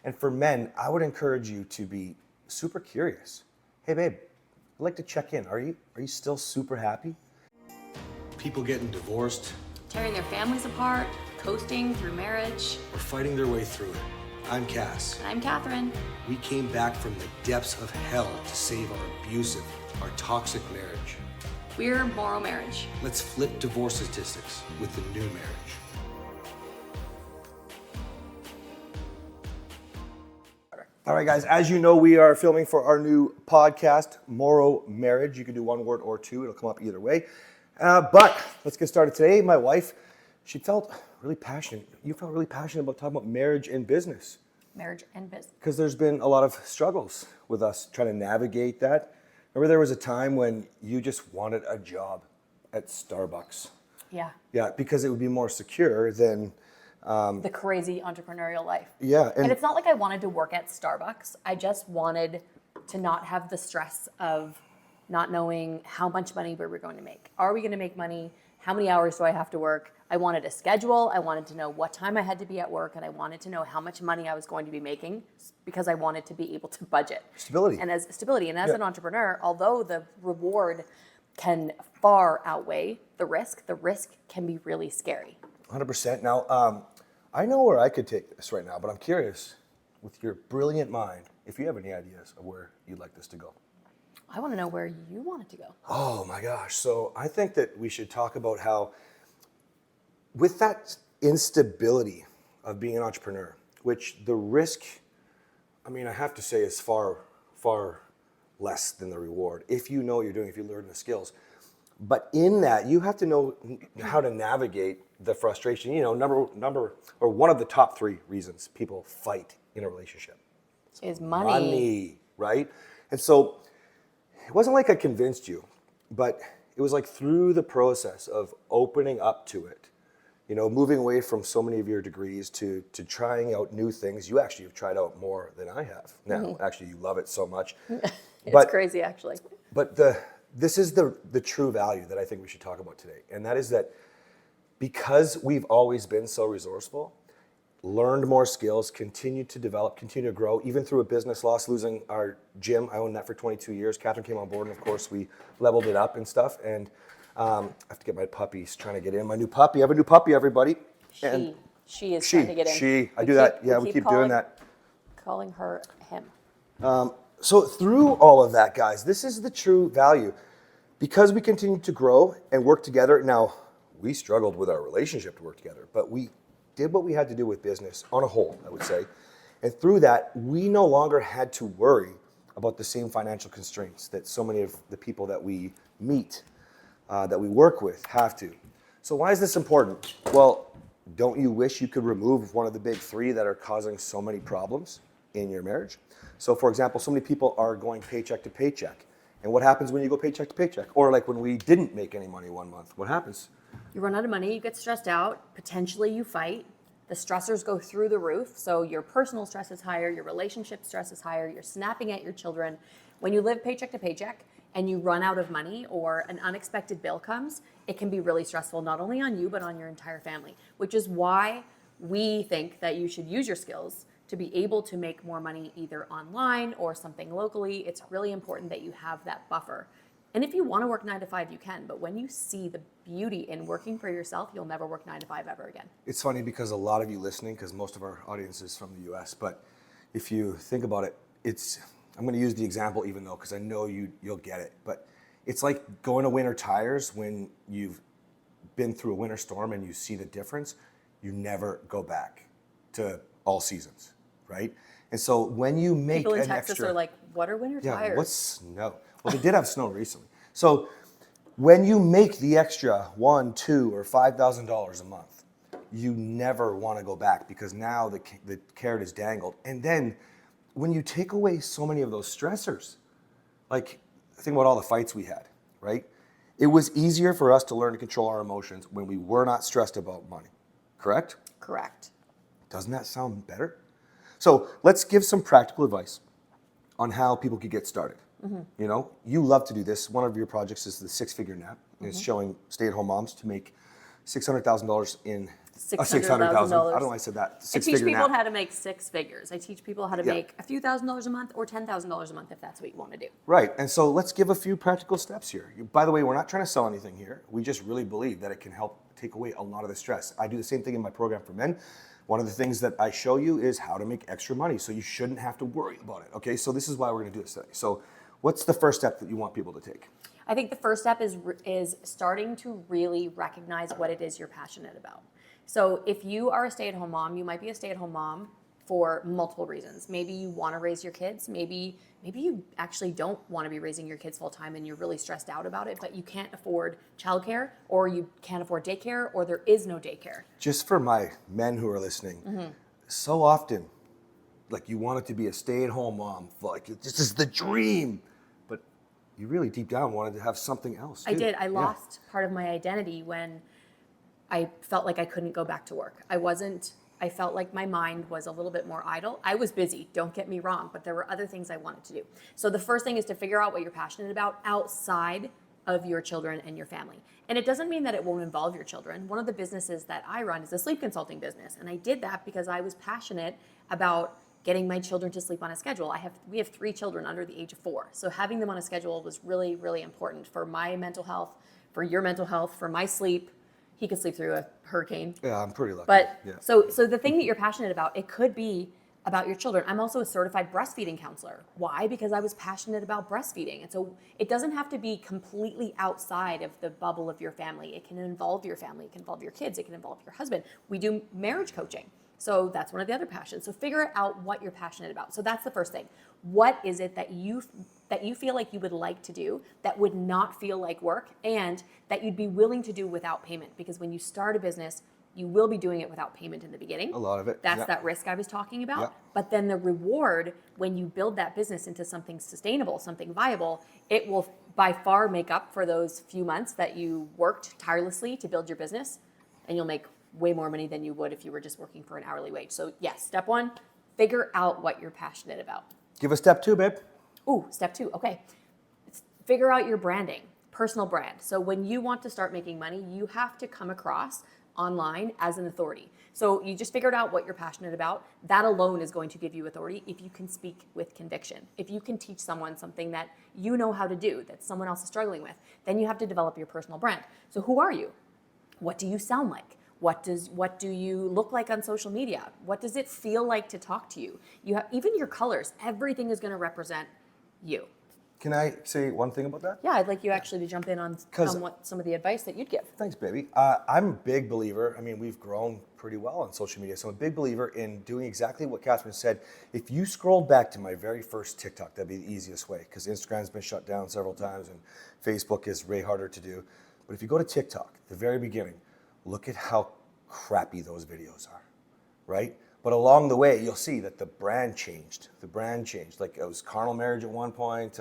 And for men, I would encourage you to be super curious. Hey babe, I'd like to check in. Are you still super happy? People getting divorced, tearing their families apart, coasting through marriage. or fighting their way through it. I'm Cass. And I'm Kathryn. We came back from the depths of hell to save our abusive, our toxic marriage. We're MorrowMarriage. Let's flip divorce statistics with the new marriage. All right, guys, as you know, we are filming for our new podcast, MorrowMarriage. You can do one word or two. It'll come up either way. But let's get started today. My wife, she felt really passionate. You felt really passionate about talking about marriage and business. Marriage and business. Because there's been a lot of struggles with us trying to navigate that. Remember there was a time when you just wanted a job at Starbucks. Yeah. Yeah, because it would be more secure than... the crazy entrepreneurial life. Yeah. And it's not like I wanted to work at Starbucks. I just wanted to not have the stress of not knowing how much money we were going to make. Are we going to make money? How many hours do I have to work? I wanted a schedule. I wanted to know what time I had to be at work, and I wanted to know how much money I was going to be making because I wanted to be able to budget. Stability. And as an entrepreneur, although the reward can far outweigh the risk can be really scary. 100%. Now, I know where I could take this right now, but I'm curious, with your brilliant mind, if you have any ideas of where you'd like this to go. I want to know where you want it to go. Oh my gosh. So I think that we should talk about how, with that instability of being an entrepreneur, which the risk, I mean, I have to say is far, far less than the reward. If you know what you're doing, if you learn the skills. But in that, you have to know how to navigate the frustration. You know, one of the top 3 reasons people fight in a relationship is money. Money, right? And so it wasn't like I convinced you, but it was like through the process of opening up to it, you know, moving away from so many of your degrees to trying out new things. You actually have tried out more than I have now. Mm-hmm. Actually, you love it so much. It's crazy, actually. But this is the true value that I think we should talk about today. And that is that because we've always been so resourceful, learned more skills, continued to develop, continue to grow, even through a business loss, losing our gym. I owned that for 22 years. Kathryn came on board, and of course we leveled it up and stuff. And I have to get my puppies trying to get in. My new puppy. I have a new puppy, everybody. She is trying to get in. I do that. Yeah, we keep doing that. Calling her him. So through all of that, guys, this is the true value. Because we continue to grow and work together. Now, we struggled with our relationship to work together, but we did what we had to do with business on a whole, I would say. And through that, we no longer had to worry about the same financial constraints that so many of the people that we meet, that we work with, have to. So why is this important? Well, don't you wish you could remove one of the big 3 that are causing so many problems in your marriage? So for example, so many people are going paycheck to paycheck. And what happens when you go paycheck to paycheck? Or like when we didn't make any money one month, what happens? You run out of money, you get stressed out, potentially you fight. The stressors go through the roof. So your personal stress is higher, your relationship stress is higher, you're snapping at your children. When you live paycheck to paycheck and you run out of money or an unexpected bill comes, it can be really stressful, not only on you, but on your entire family, which is why we think that you should use your skills to be able to make more money either online or something locally. It's really important that you have that buffer. And if you want to work 9 to 5, you can. But when you see the beauty in working for yourself, you'll never work 9 to 5 ever again. It's funny because a lot of you listening, because most of our audience is from the US, but if you think about it, I'm going to use the example even though, because I know you'll get it, but it's like going to winter tires when you've been through a winter storm and you see the difference, you never go back to all seasons, right? And so when you make people in an Texas extra, are like, what are winter tires? Yeah, what's snow? Well, they did have snow recently. So when you make the extra $1,000, $2,000, or $5,000 a month, you never want to go back because now the carrot is dangled. And then when you take away so many of those stressors, like think about all the fights we had, right? It was easier for us to learn to control our emotions when we were not stressed about money, correct? Correct. Doesn't that sound better? So let's give some practical advice on how people could get started. Mm-hmm. You know, you love to do this. One of your projects is the 6-figure nap. Mm-hmm. It's showing stay-at-home moms to make $600,000 in $600,000. I don't know why I said that. I Six teach figure people now. how to make six figures. I teach people how to make a few $1,000s a month or $10,000 a month if that's what you want to do. Right, and so let's give a few practical steps here. By the way, we're not trying to sell anything here. We just really believe that it can help take away a lot of the stress. I do the same thing in my program for men. One of the things that I show you is how to make extra money, so you shouldn't have to worry about it, okay? So this is why we're gonna do this today. So what's the first step that you want people to take? I think the first step is starting to really recognize what it is you're passionate about. So if you are a stay-at-home mom, you might be a stay-at-home mom for multiple reasons. Maybe you want to raise your kids. Maybe you actually don't want to be raising your kids full time and you're really stressed out about it, but you can't afford childcare, or you can't afford daycare, or there is no daycare. Just for my men who are listening, so often, like, you want it to be a stay-at-home mom, like this is the dream, but you really deep down wanted to have something else too. I did. I lost part of my identity when I felt like I couldn't go back to work. I felt like my mind was a little bit more idle. I was busy, don't get me wrong, but there were other things I wanted to do. So the first thing is to figure out what you're passionate about outside of your children and your family. And it doesn't mean that it won't involve your children. One of the businesses that I run is a sleep consulting business. And I did that because I was passionate about getting my children to sleep on a schedule. We have 3 children under the age of 4. So having them on a schedule was really, really important for my mental health, for your mental health, for my sleep. He could sleep through a hurricane. Yeah, I'm pretty lucky. But yeah. so the thing that you're passionate about, it could be about your children. I'm also a certified breastfeeding counselor. Why? Because I was passionate about breastfeeding. And so it doesn't have to be completely outside of the bubble of your family. It can involve your family. It can involve your kids. It can involve your husband. We do marriage coaching. So that's one of the other passions. So figure out what you're passionate about. So that's the first thing. What is it that you feel like you would like to do that would not feel like work, and that you'd be willing to do without payment? Because when you start a business, you will be doing it without payment in the beginning. A lot of it. That's that risk I was talking about. Yeah. But then the reward, when you build that business into something sustainable, something viable, it will by far make up for those few months that you worked tirelessly to build your business, and you'll make way more money than you would if you were just working for an hourly wage. So yes, step 1, figure out what you're passionate about. Give us step 2, babe. Ooh, step 2, okay. Figure out your branding, personal brand. So when you want to start making money, you have to come across online as an authority. So you just figured out what you're passionate about. That alone is going to give you authority if you can speak with conviction. If you can teach someone something that you know how to do, that someone else is struggling with, then you have to develop your personal brand. So who are you? What do you sound like? What do you look like on social media? What does it feel like to talk to you? You have even your colors. Everything is going to represent you. Can I say one thing about that? Yeah, I'd like you actually to jump in on what some of the advice that you'd give. Thanks, baby. I'm a big believer. I mean, we've grown pretty well on social media, so I'm a big believer in doing exactly what Kathryn said. If you scrolled back to my very first TikTok, that'd be the easiest way, because Instagram's been shut down several times and Facebook is way harder to do. But if you go to TikTok, the very beginning, look at how crappy those videos are, right? But along the way, you'll see that the brand changed. Like, it was Carnal Marriage at one point.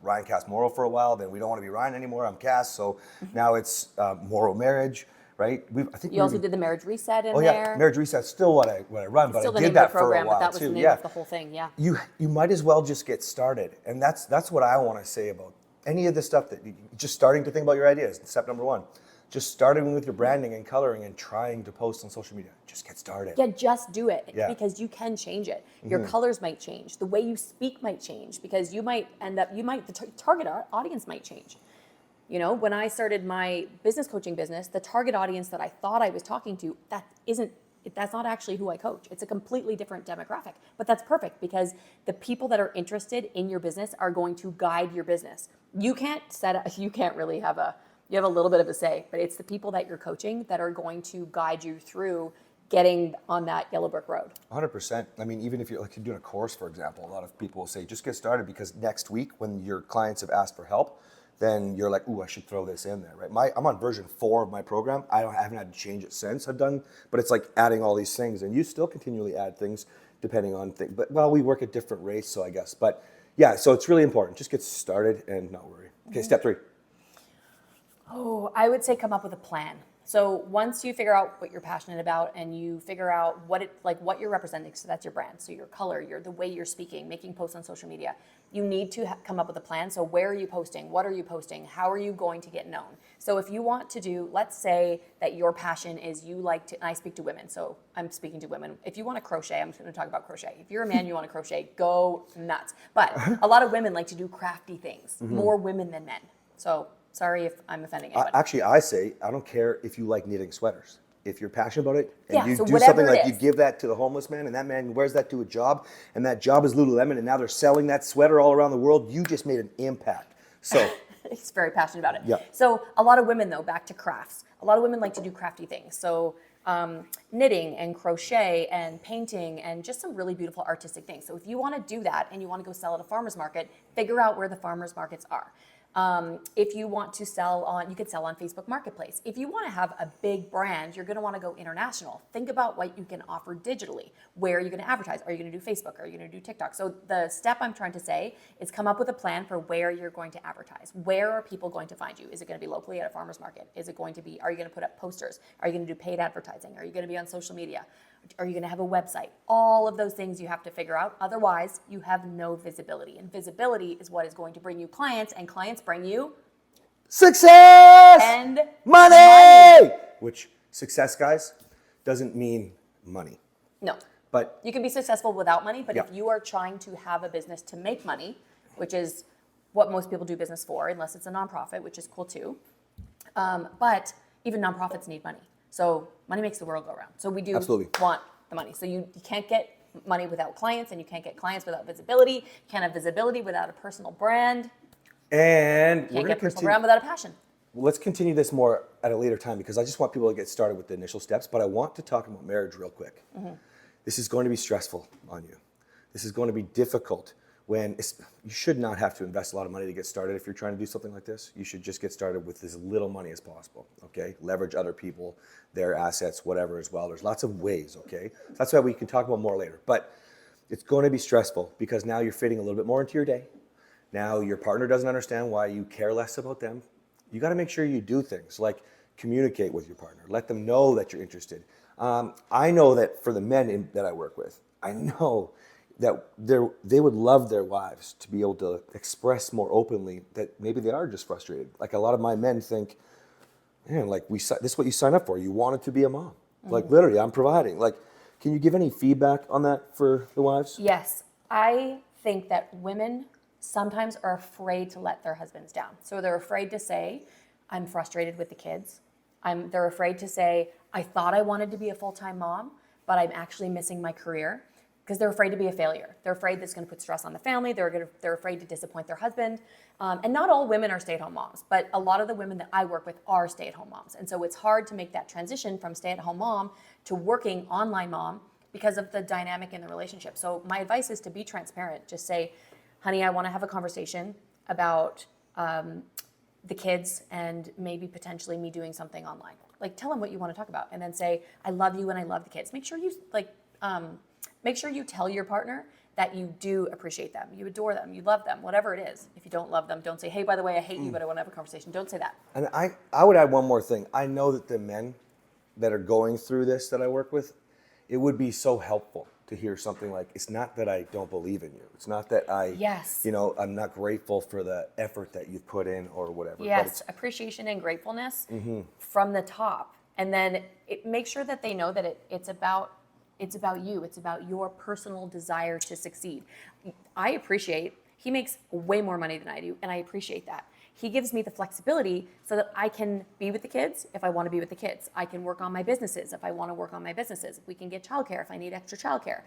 Ryan cast Morrow for a while. Then we don't want to be Ryan anymore. I'm cast. So now it's MorrowMarriage, right? I think you also did the marriage reset in there. Oh yeah, marriage reset's still what I run, but I did that for a while but that was too. the name of the whole thing. Yeah. You might as well just get started, and that's what I want to say about any of the stuff that just starting to think about your ideas. Step number 1. Just starting with your branding and coloring and trying to post on social media. Just get started. Yeah, just do it, because you can change it. Your colors might change. The way you speak might change, because you might the target audience might change. You know, when I started my business coaching business, the target audience that I thought I was talking to, that's not actually who I coach. It's a completely different demographic. But that's perfect, because the people that are interested in your business are going to guide your business. You have a little bit of a say, but it's the people that you're coaching that are going to guide you through getting on that yellow brick road. 100%. I mean, even if you're doing a course, for example, a lot of people will say, just get started, because next week when your clients have asked for help, then you're like, ooh, I should throw this in there, right? I'm on version 4 of my program. I haven't had to change it since but it's like adding all these things, and you still continually add things depending on things. But, well, we work at different rates, so I guess. But yeah, so it's really important. Just get started and not worry. Okay, step 3. Oh, I would say come up with a plan. So once you figure out what you're passionate about and you figure out what you're representing, so that's your brand, so your color, the way you're speaking, making posts on social media, you need to come up with a plan. So where are you posting? What are you posting? How are you going to get known? So if you want to do, let's say that your passion is you like to, and I speak to women, so I'm speaking to women. If you want to crochet, I'm going to talk about crochet. If you're a man, you want to crochet, go nuts. But a lot of women like to do crafty things, more women than men. So sorry if I'm offending anybody. Actually, I say, I don't care if you like knitting sweaters. If you're passionate about it and you so do whatever something like it you is. give that to the homeless man and that man wears that to a job and that job is Lululemon and now they're selling that sweater all around the world, you just made an impact. So He's very passionate about it. Yeah. So a lot of women, though, back to crafts. A lot of women like to do crafty things. So knitting and crochet and painting and just some really beautiful artistic things. So if you want to do that and you want to go sell at a farmer's market, figure out where the farmer's markets are. If you want to sell on, you could sell on Facebook Marketplace. If you want to have a big brand, you're going to want to go international. Think about what you can offer digitally. Where are you going to advertise? Are you going to do Facebook? Are you going to do TikTok? So the step I'm trying to say is come up with a plan for where you're going to advertise. Where are people going to find you? Is it going to be locally at a farmer's market? Is it going to be, are you going to put up posters? Are you going to do paid advertising? Are you going to be on social media? Are you going to have a website? All of those things you have to figure out. Otherwise, you have no visibility. And visibility is what is going to bring you clients, and clients bring you success and money. Which success, guys, doesn't mean money. No. But you can be successful without money, but if you are trying to have a business to make money, which is what most people do business for, unless it's a nonprofit, which is cool too. But even nonprofits need money. So money makes the world go round. So we do want the money. So you can't get money without clients, and you can't get clients without visibility. You can't have visibility without a personal brand. And you can't get a personal brand without a passion. Well, let's continue this more at a later time because I just want people to get started with the initial steps, but I want to talk about marriage real quick. This is going to be stressful on you. This is going to be difficult when you should not have to invest a lot of money to get started. If you're trying to do something like this, you should just get started with as little money as possible, okay? Leverage other people, their assets, whatever as well. There's lots of ways, okay? That's why we can talk about more later. But it's going to be stressful because now you're fitting a little bit more into your day. Now your partner doesn't understand why you care less about them. You got to make sure you do things like communicate with your partner. Let them know that you're interested. I know that for the men that I work with, I know that they would love their wives to be able to express more openly that maybe they are just frustrated. Like a lot of my men think, man, like this is what you sign up for. You wanted to be a mom. Like literally, I'm providing. Like, can you give any feedback on that for the wives? Yes, I think that women sometimes are afraid to let their husbands down. So they're afraid to say, I'm frustrated with the kids. They're afraid to say, I thought I wanted to be a full-time mom, but I'm actually missing my career. Because they're afraid to be a failure. They're afraid that's going to put stress on the family. They're afraid to disappoint their husband. And not all women are stay-at-home moms, but a lot of the women that I work with are stay-at-home moms. And so it's hard to make that transition from stay-at-home mom to working online mom because of the dynamic in the relationship. So my advice is to be transparent. Just say, honey, I want to have a conversation about the kids and maybe potentially me doing something online. Like tell them what you want to talk about and then say, I love you and I love the kids. Make sure you tell your partner that you do appreciate them, you adore them, you love them, whatever it is. If you don't love them, don't say, hey, by the way, I hate you, but I want to have a conversation. Don't say that. And I would add one more thing. I know that the men that are going through this that I work with, it would be so helpful to hear something like, it's not that I don't believe in you. It's not that I'm not grateful for the effort that you've put in or whatever. Yes, but appreciation and gratefulness from the top. And then make sure that they know that it's about you. It's about your personal desire to succeed. I appreciate, he makes way more money than I do, and I appreciate that. He gives me the flexibility so that I can be with the kids if I want to be with the kids. I can work on my businesses if I want to work on my businesses. We can get childcare if I need extra childcare.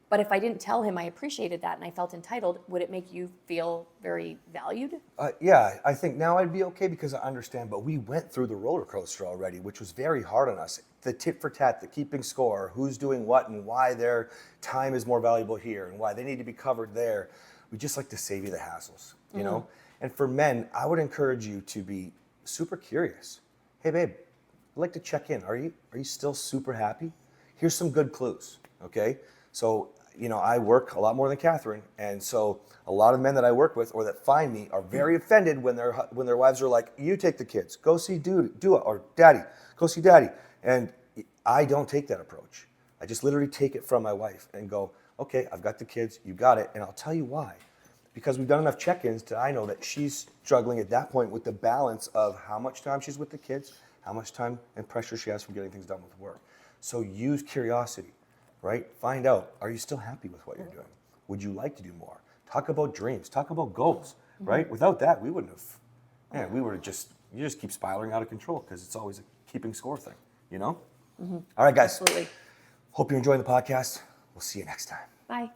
But if I didn't tell him I appreciated that and I felt entitled, would it make you feel very valued? Yeah, I think now I'd be okay because I understand, but we went through the roller coaster already, which was very hard on us. The tit for tat, the keeping score, who's doing what and why their time is more valuable here and why they need to be covered there. We just like to save you the hassles, you know? And for men, I would encourage you to be super curious. Hey babe, I'd like to check in. Are you still super happy? Here's some good clues, okay? So I work a lot more than Kathryn, and so a lot of men that I work with or that find me are very offended when their wives are like, "You take the kids, go see dude, or daddy, go see daddy," and I don't take that approach. I just literally take it from my wife and go, "Okay, I've got the kids, you got it," and I'll tell you why. Because we've done enough check-ins to I know that she's struggling at that point with the balance of how much time she's with the kids, how much time and pressure she has from getting things done with work. So use curiosity, right? Find out, are you still happy with what you're doing? Would you like to do more? Talk about dreams, talk about goals, right? Without that, we wouldn't have, we would have you just keep spiraling out of control because it's always a keeping score thing, All right, guys. Absolutely. Hope you're enjoying the podcast. We'll see you next time. Bye.